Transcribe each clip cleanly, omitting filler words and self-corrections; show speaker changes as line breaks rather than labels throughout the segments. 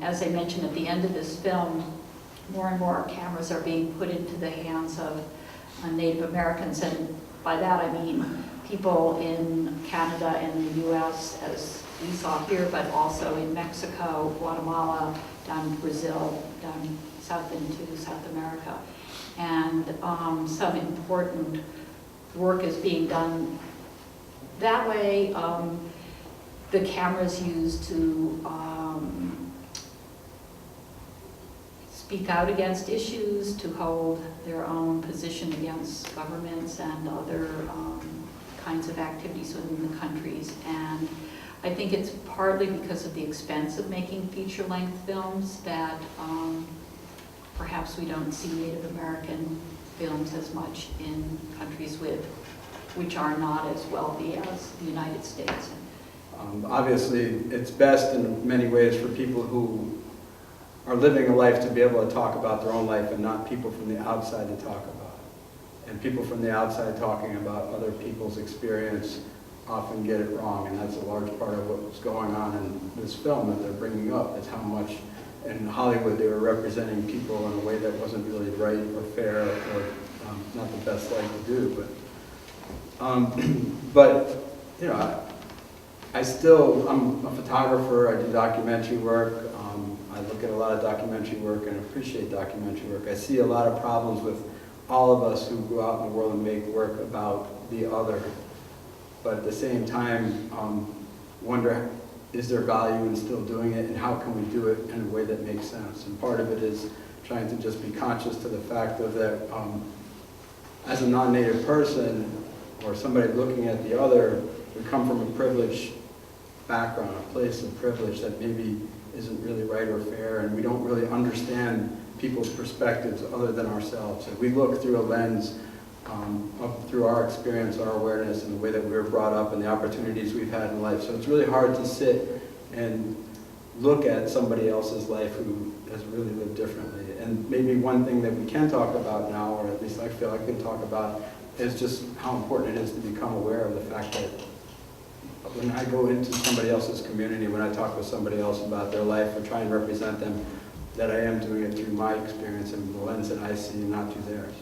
As I mentioned at the end of this film, more and more cameras are being put into the hands of Native Americans, and by that I mean people in Canada and the US, as we saw here, but also in Mexico, Guatemala, down in Brazil, down south into South America. And some important work is being done that way. The cameras used to speak out against issues, to hold their own position against governments and other kinds of activities within the countries. And I think it's partly because of the expense of making feature-length films that perhaps we don't see Native American films as much in countries which are not as wealthy as the United States.
Obviously, it's best in many ways for people who are living a life to be able to talk about their own life and not people from the outside to talk about it. And people from the outside talking about other people's experience often get it wrong, and that's a large part of what's going on in this film that they're bringing up, is how much in Hollywood they were representing people in a way that wasn't really right or fair or not the best thing to do. But you know, I'm a photographer, I do documentary work, I look at a lot of documentary work and appreciate documentary work. I see a lot of problems with all of us who go out in the world and make work about the other. But at the same time, wonder, is there value in still doing it, and how can we do it in a way that makes sense? And part of it is trying to just be conscious to the fact of that as a non-native person, or somebody looking at the other, we come from a privileged background, a place of privilege that maybe isn't really right or fair, and we don't really understand people's perspectives other than ourselves. And we look through a lens through our experience, our awareness, and the way that we were brought up and the opportunities we've had in life. So it's really hard to sit and look at somebody else's life who has really lived differently. And maybe one thing that we can talk about now, or at least I feel I can talk about, is just how important it is to become aware of the fact that when I go into somebody else's community, when I talk with somebody else about their life or try and represent them, that I am doing it through my experience and the lens that I see, not through theirs.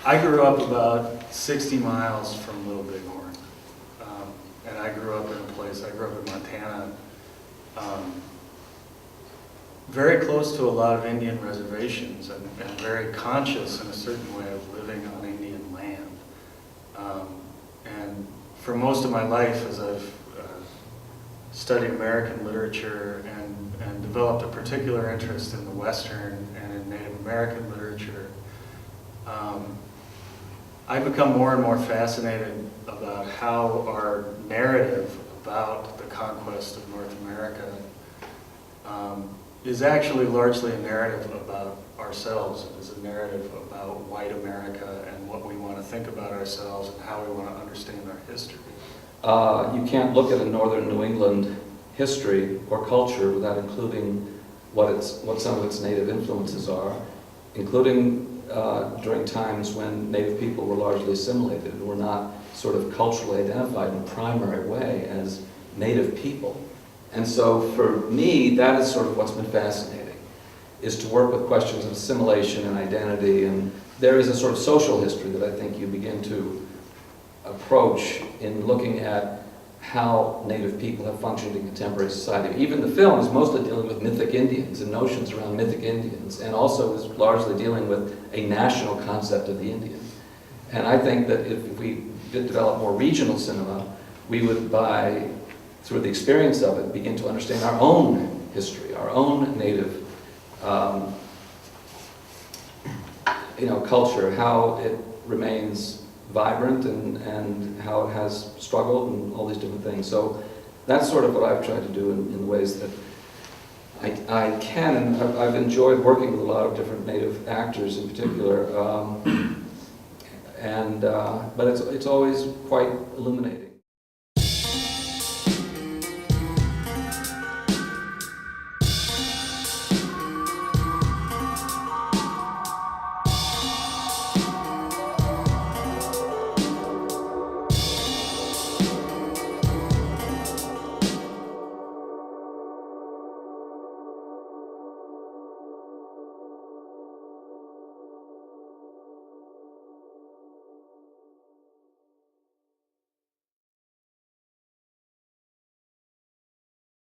I grew up about 60 miles from Little Bighorn, and I grew up in a place, I grew up in Montana, very close to a lot of Indian reservations, and very conscious in a certain way of living on Indian land. And for most of my life, as I've studied American literature and developed a particular interest in the Western and in Native American literature, I've become more and more fascinated about how our narrative about the conquest of North America is actually largely a narrative about ourselves. It is a narrative about white America and what we want to think about ourselves and how we want to understand our history.
You can't look at a northern New England history or culture without including what some of its native influences are, including during times when Native people were largely assimilated and were not sort of culturally identified in a primary way as Native people. And so for me, that is sort of what's been fascinating, is to work with questions of assimilation and identity. And there is a sort of social history that I think you begin to approach in looking at how Native people have functioned in contemporary society. Even the film is mostly dealing with mythic Indians and notions around mythic Indians, and also is largely dealing with a national concept of the Indian. And I think that if we did develop more regional cinema, we would, through the experience of it, begin to understand our own history, our own Native culture, how it remains vibrant and how it has struggled and all these different things. So that's sort of what I've tried to do in the ways that I can. And I've enjoyed working with a lot of different Native actors in particular, but it's always quite illuminating.